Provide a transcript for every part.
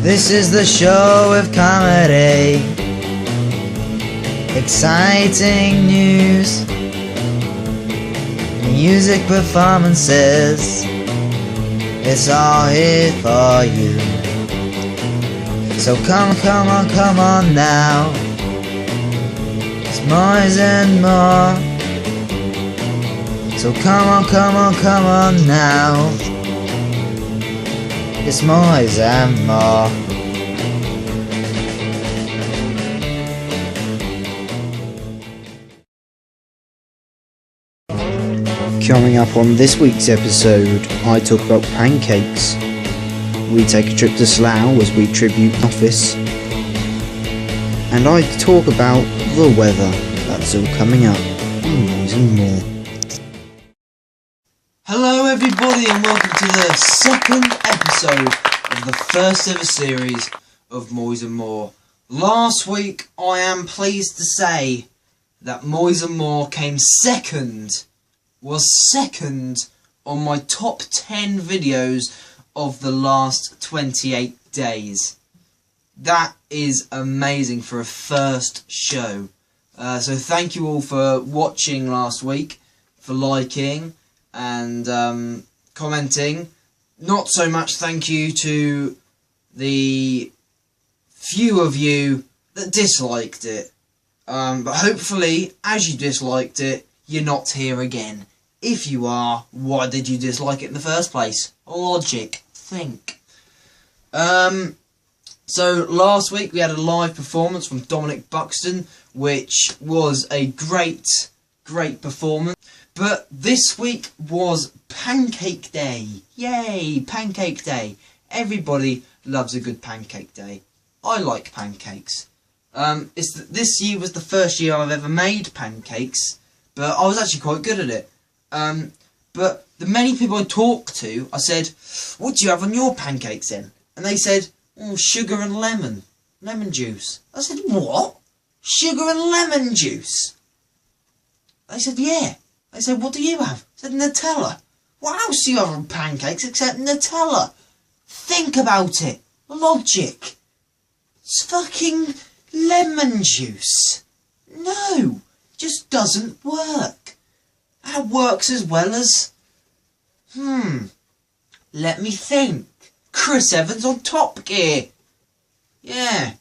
This is the show with comedy, exciting news, music performances. It's all here for you. So come on now. It's Moyes and more. So come on now. It's Moyes and more. Coming up on this week's episode, I talk about pancakes. We take a trip to Slough as we tribute Office. And I talk about the weather. That's all coming up on Moyes and More. Hello everybody and welcome to the second episode of the first ever series of Moyes and More. Last week I am pleased to say that Moyes and More was second on my top 10 videos of the last 28 days. That is amazing for a first show. So thank you all for watching last week, for liking and commenting. Not so much thank you to the few of you that disliked it. But hopefully, as you disliked it, you're not here again. If you are, why did you dislike it in the first place? Logic. Think. So last week we had a live performance from Dominic Buxton, which was a great performance. But this week was Pancake Day. Yay, Pancake Day. Everybody loves a good Pancake Day. I like pancakes. This year was the first year I've ever made pancakes, but I was actually quite good at it. But the many people I talked to, I said, what do you have on your pancakes then? And they said, oh, sugar and lemon juice. I said, what? Sugar and lemon juice? They said, yeah. They said, what do you have? I said, Nutella. What else do you have on pancakes except Nutella? Think about it. Logic. It's fucking lemon juice. No, it just doesn't work. That works as well as... let me think. Chris Evans on Top Gear. Yeah.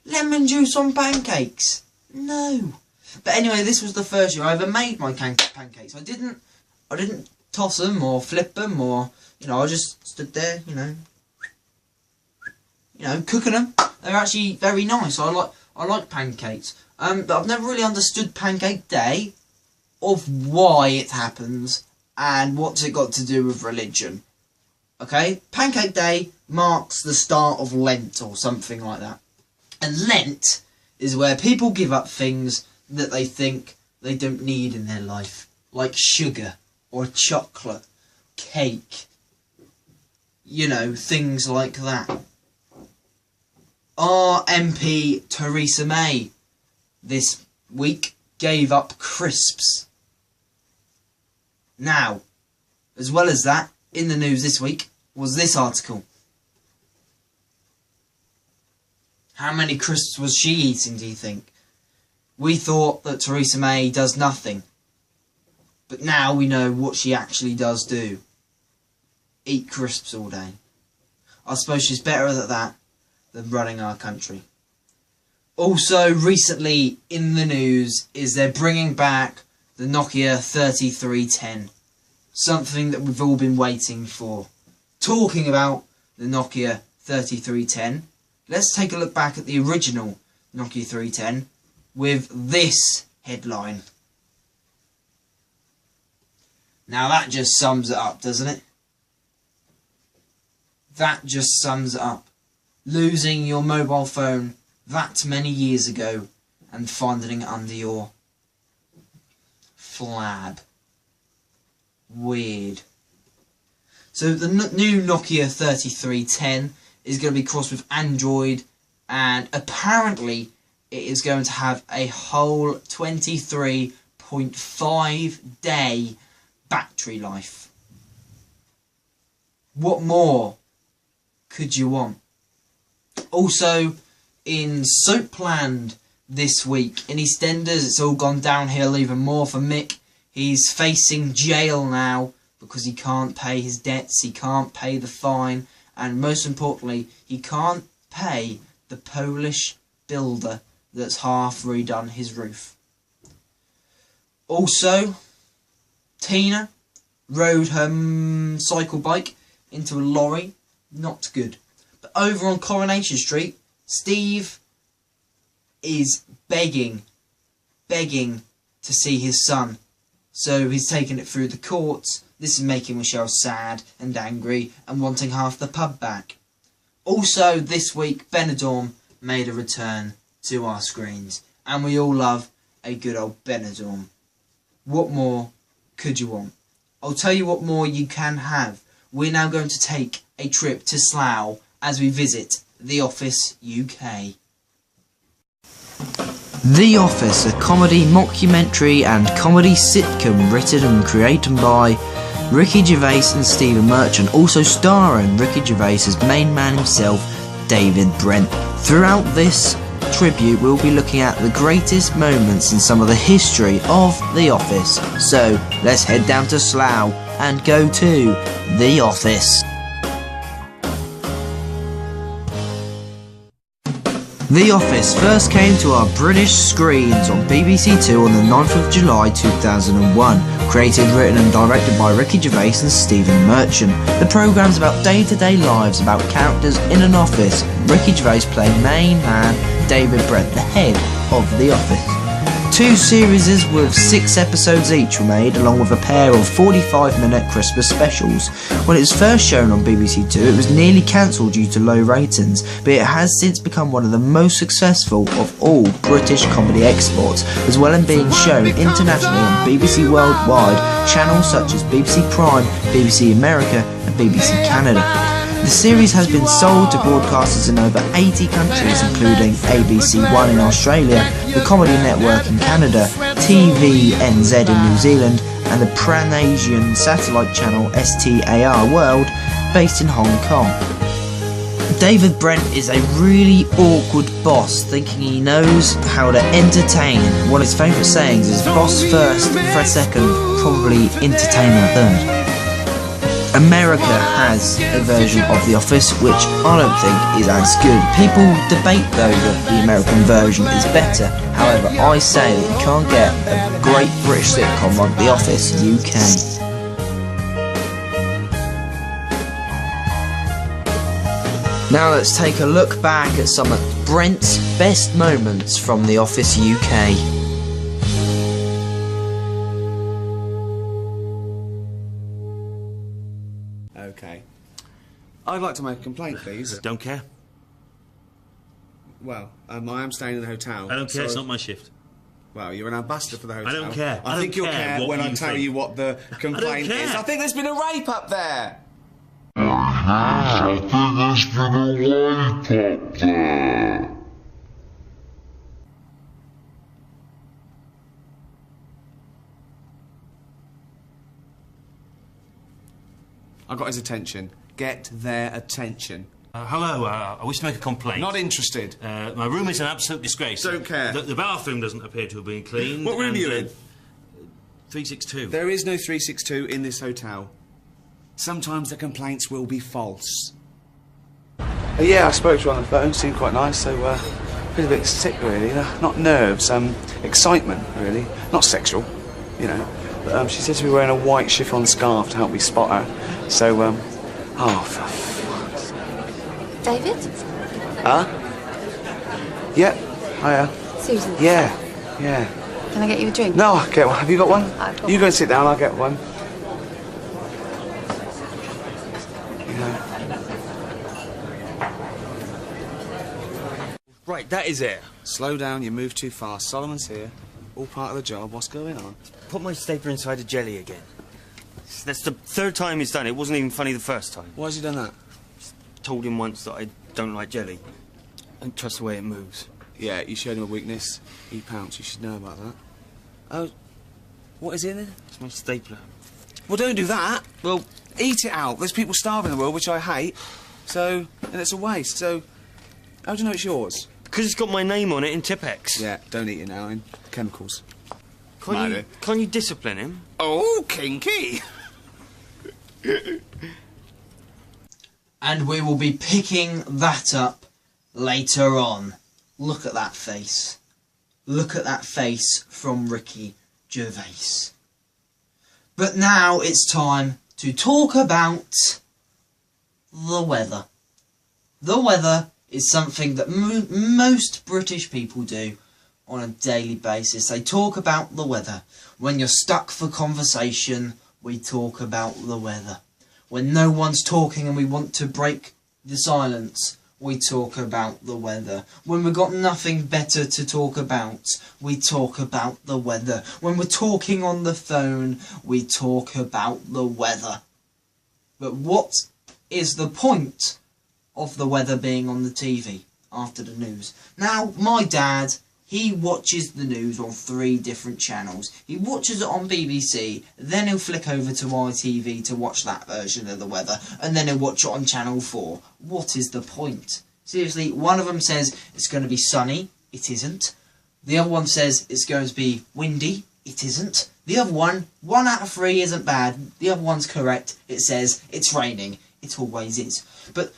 Lemon juice on pancakes. No. But anyway, this was the first year I ever made my pancakes. I didn't toss them or flip them or, I just stood there, cooking them. They're actually very nice. I like pancakes. But I've never really understood Pancake Day, of why it happens and what's it got to do with religion. Okay, Pancake Day marks the start of Lent or something like that. And Lent is where people give up things that they think they don't need in their life, like sugar or chocolate, cake, things like that. Our MP Theresa May this week gave up crisps. Now, as well as that, in the news this week was this article. How many crisps was she eating, do you think? We thought that Theresa May does nothing. But now we know what she actually does do. Eat crisps all day. I suppose she's better at that than running our country. Also, recently in the news is they're bringing back the Nokia 3310. Something that we've all been waiting for. Talking about the Nokia 3310, let's take a look back at the original Nokia 310 with this headline. Now that just sums it up, doesn't it? That just sums it up. Losing your mobile phone that many years ago and finding it under your flab. Weird. So the new Nokia 3310 is going to be crossed with Android, and apparently it is going to have a whole 23.5 day battery life. What more could you want? Also, in Soapland this week, in EastEnders, it's all gone downhill even more for Mick. He's facing jail now because he can't pay his debts, he can't pay the fine, and most importantly, he can't pay the Polish builder that's half redone his roof. Also, Tina rode her cycle bike into a lorry. Not good. But over on Coronation Street, Steve is begging to see his son. So he's taken it through the courts. This is making Michelle sad and angry and wanting half the pub back. Also, this week, Benidorm made a return to our screens. And we all love a good old Benidorm. What more could you want? I'll tell you what more you can have. We're now going to take a trip to Slough as we visit The Office UK. The Office, a comedy, mockumentary and comedy sitcom written and created by Ricky Gervais and Stephen Merchant, also starring Ricky Gervais's main man himself, David Brent. Throughout this tribute, we'll be looking at the greatest moments in some of the history of The Office. So, let's head down to Slough and go to The Office. The Office first came to our British screens on BBC Two on the 9th of July 2001. Created, written and directed by Ricky Gervais and Stephen Merchant. The programme's about day-to-day lives, about characters in an office. Ricky Gervais playing main man David Brent, the head of The Office. 2 series with 6 episodes each were made, along with a pair of 45-minute Christmas specials. When it was first shown on BBC Two, it was nearly cancelled due to low ratings, but it has since become one of the most successful of all British comedy exports, as well as being shown internationally on BBC Worldwide, channels such as BBC Prime, BBC America and BBC Canada. The series has been sold to broadcasters in over 80 countries, including ABC One in Australia, the Comedy Network in Canada, TVNZ in New Zealand, and the Pan-Asian satellite channel STAR World, based in Hong Kong. David Brent is a really awkward boss, thinking he knows how to entertain. One of his favourite sayings is boss first, Fred second, probably entertainer third. America has a version of The Office which I don't think is as good. People debate though that the American version is better. However, I say that you can't get a great British sitcom like The Office UK. Now let's take a look back at some of Brent's best moments from The Office UK. Okay. I'd like to make a complaint, please. Don't care. Well, I am staying in the hotel. I don't care, it's not my shift. Well, you're an ambassador for the hotel. I don't care. I think you'll care when I tell you what the complaint is. I think there's been a rape up there! I think there's been a rape up there. I got his attention. Get their attention. Hello, I wish to make a complaint. Not interested. My room is an absolute disgrace. Don't care. The bathroom doesn't appear to have been cleaned. What room are you in? 362. There is no 362 in this hotel. Sometimes the complaints will be false. Yeah, I spoke to her on the phone. Seemed quite nice, so feel a bit sick, really. Not nerves, excitement, really. Not sexual, you know. But she said to be wearing a white chiffon scarf to help me spot her. So, oh, for fuck's sake. David? Huh? Yep. Hiya. Susan? Yeah. Yeah. Can I get you a drink? No, I'll get one. Have you got one? I've got You one. go and sit down, I'll get one. Right, that is it. Slow down, you move too fast. Solomon's here. All part of the job. What's going on? Put my stapler inside the jelly again. That's the 3rd time he's done it. It wasn't even funny the first time. Why has he done that? Told him once that I don't like jelly. I don't trust the way it moves. Yeah, you showed him a weakness. He pounced. You should know about that. Oh, what is in it? It's my stapler. Well, don't do that. Well, Eat it out. There's people starving in the world, which I hate. So, and it's a waste. So, How do you know it's yours? Because it's got my name on it in Tipex. Yeah, don't eat it now, in chemicals. Can't you discipline him? Oh, kinky! And we will be picking that up later on. Look at that face. Look at that face from Ricky Gervais. But now it's time to talk about the weather. The weather is something that most British people do on a daily basis. They talk about the weather. When you're stuck for conversation, we talk about the weather. When no one's talking and we want to break the silence, we talk about the weather. When we've got nothing better to talk about, we talk about the weather. When we're talking on the phone, we talk about the weather. But what is the point of the weather being on the TV after the news? Now, my dad, he watches the news on 3 different channels. He watches it on BBC, then he'll flick over to ITV to watch that version of the weather, and then he'll watch it on Channel 4. What is the point? Seriously, one of them says it's going to be sunny. It isn't. The other one says it's going to be windy. It isn't. The other one out of 3 isn't bad. The other one's correct. It says it's raining. It always is. But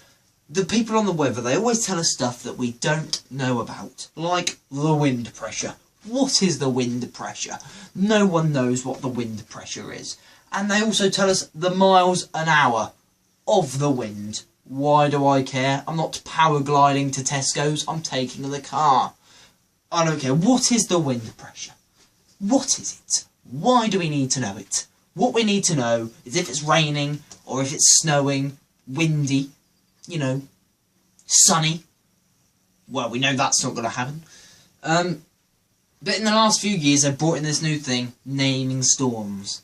the people on the weather, they always tell us stuff that we don't know about. Like the wind pressure. What is the wind pressure? No one knows what the wind pressure is. And they also tell us the miles an hour of the wind. Why do I care? I'm not power gliding to Tesco's. I'm taking the car. I don't care. What is the wind pressure? What is it? Why do we need to know it? What we need to know is if it's raining or if it's snowing, windy, you know, sunny. Well, we know that's not going to happen. But in the last few years, they've brought in this new thing, naming storms.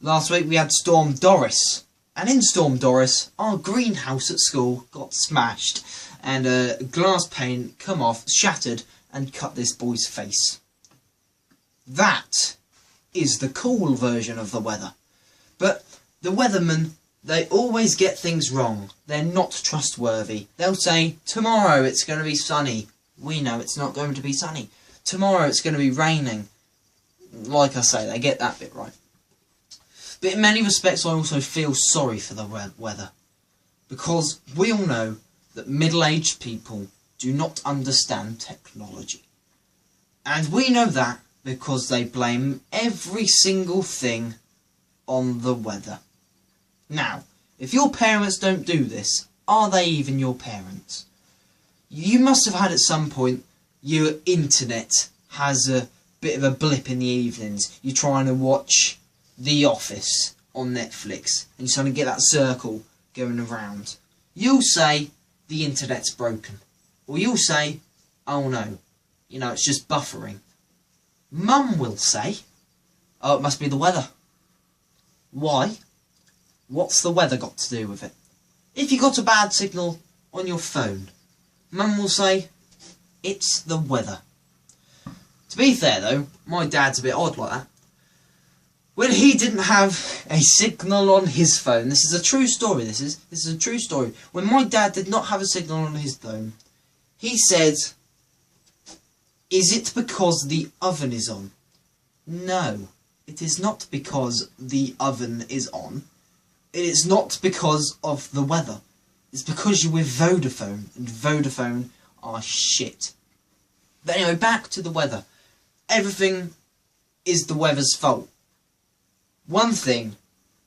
Last week we had Storm Doris. And in Storm Doris, our greenhouse at school got smashed. And a glass pane come off, shattered, and cut this boy's face. That is the cool version of the weather. But the weathermen, they always get things wrong. They're not trustworthy. They'll say, tomorrow it's going to be sunny. We know it's not going to be sunny. Tomorrow it's going to be raining. Like I say, they get that bit right. But in many respects I also feel sorry for the weather. Because we all know that middle-aged people do not understand technology. And we know that because they blame every single thing on the weather. Now, if your parents don't do this, are they even your parents? You must have had at some point your internet has a bit of a blip in the evenings. You're trying to watch The Office on Netflix and you're trying to get that circle going around. You'll say the internet's broken. Or you'll say, oh no, you know, it's just buffering. Mum will say, oh, it must be the weather. Why? What's the weather got to do with it? If you got a bad signal on your phone, Mum will say, it's the weather. To be fair though, my dad's a bit odd like that. When he didn't have a signal on his phone, this is a true story, this is a true story. When my dad did not have a signal on his phone, he said, is it because the oven is on? No, it is not because the oven is on. It is not because of the weather. It's because you're with Vodafone, and Vodafone are shit. But anyway, back to the weather. Everything is the weather's fault. One thing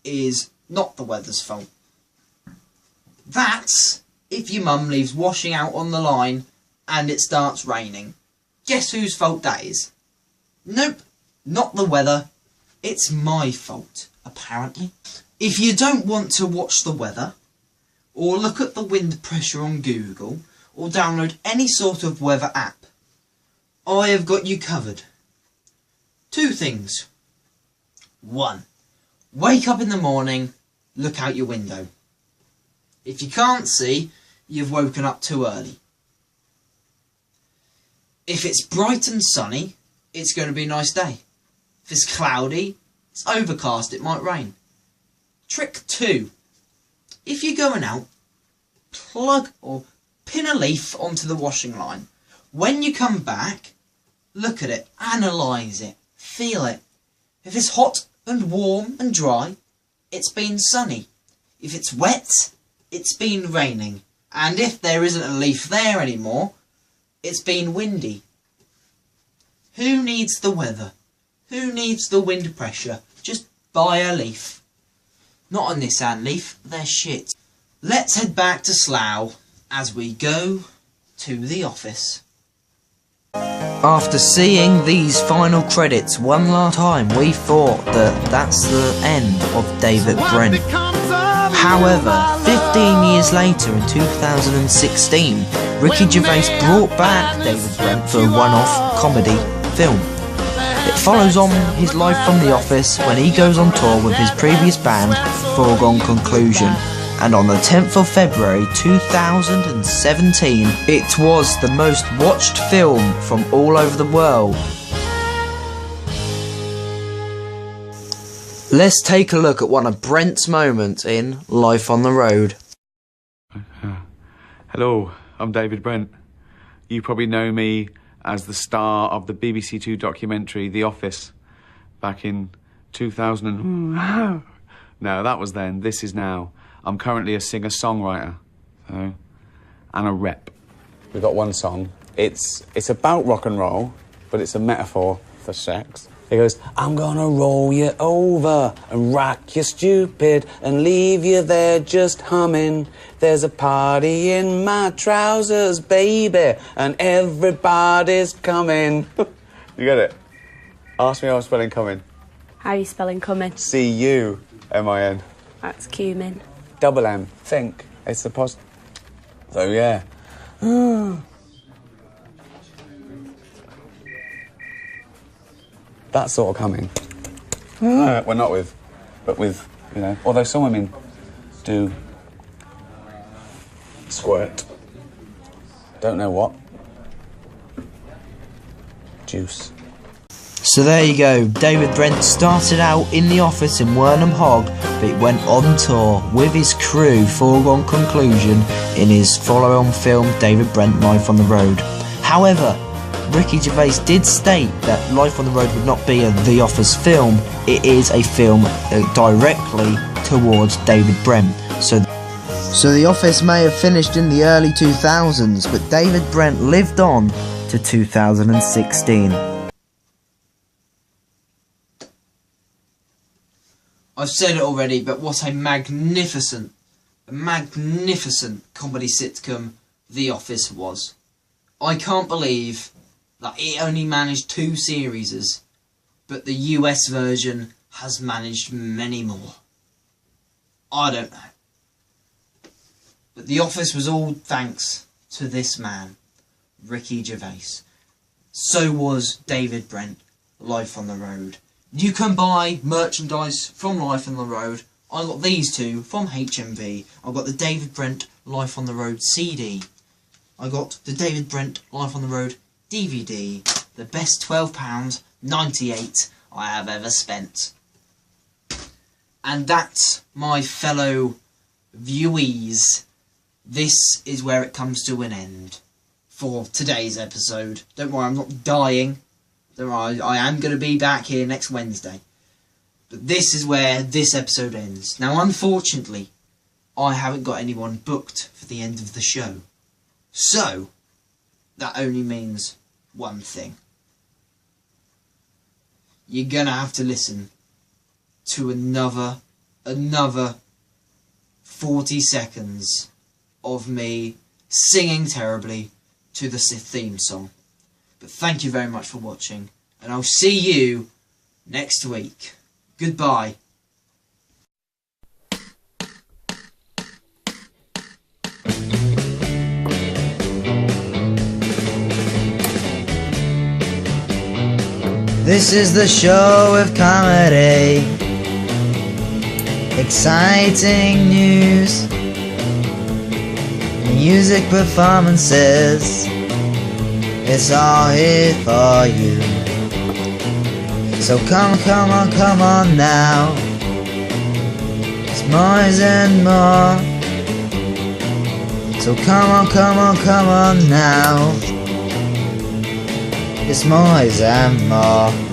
is not the weather's fault. That's if your mum leaves washing out on the line and it starts raining. Guess whose fault that is? Nope, not the weather. It's my fault, apparently. If you don't want to watch the weather, or look at the wind pressure on Google, or download any sort of weather app, I have got you covered. 2 things. 1. Wake up in the morning, look out your window. If you can't see, you've woken up too early. If it's bright and sunny, it's going to be a nice day. If it's cloudy, it's overcast, it might rain. Trick 2. If you're going out, plug or pin a leaf onto the washing line. When you come back, look at it, analyse it, feel it. If it's hot and warm and dry, it's been sunny. If it's wet, it's been raining. And if there isn't a leaf there anymore, it's been windy. Who needs the weather? Who needs the wind pressure? Just buy a leaf. Not a Nissan Leaf, they're shit. Let's head back to Slough as we go to the office. After seeing these final credits one last time, we thought that that's the end of David Brent. However, 15 years later in 2016, Ricky Gervais brought back David Brent for a one-off comedy film. It follows on his life from the office when he goes on tour with his previous band, Foregone Conclusion. And on the 10th of February 2017, it was the most watched film from all over the world. Let's take a look at one of Brent's moments in Life on the Road. Hello, I'm David Brent. You probably know me as the star of the BBC Two documentary The Office back in 2000 No, that was then. This is now. I'm currently a singer-songwriter, and a rep. We've got one song. It's about rock and roll, but it's a metaphor for sex. It goes, I'm gonna roll you over and rock you stupid and leave you there just humming. There's a party in my trousers, baby, and everybody's coming. You get it? Ask me how I'm spelling coming. How are you spelling coming? C-U-M-I-N. That's cumin. Double M. Think. It's the pos... So, yeah. That sort of coming. Well, not with, but with, you know, although some women do squirt. Don't know what. Juice. So there you go, David Brent started out in the office in Wernham Hog, but he went on tour with his crew, Foregone Conclusion, in his follow-on film David Brent Life on the Road. However, Ricky Gervais did state that Life on the Road would not be a The Office film, it is a film directly towards David Brent. So The Office may have finished in the early 2000s, but David Brent lived on to 2016. I've said it already, but what a magnificent comedy sitcom The Office was. I can't believe that it only managed 2 series, but the US version has managed many more. I don't know. But The Office was all thanks to this man, Ricky Gervais. So was David Brent, Life on the Road. You can buy merchandise from Life on the Road. I got these 2 from HMV. I got the David Brent Life on the Road CD. I got the David Brent Life on the Road DVD. The best £12.98 I have ever spent. And that's, my fellow viewees, this is where it comes to an end for today's episode. Don't worry, I'm not dying. I am going to be back here next Wednesday. But this is where this episode ends. Now, unfortunately, I haven't got anyone booked for the end of the show. So, that only means one thing. You're going to have to listen to another 40 seconds of me singing terribly to the theme song. But thank you very much for watching, and I'll see you next week. Goodbye. This is the show of comedy, exciting news, music performances. It's all here for you. So come on now. It's Moyes and more. So come on, come on, come on now. It's Moyes and more.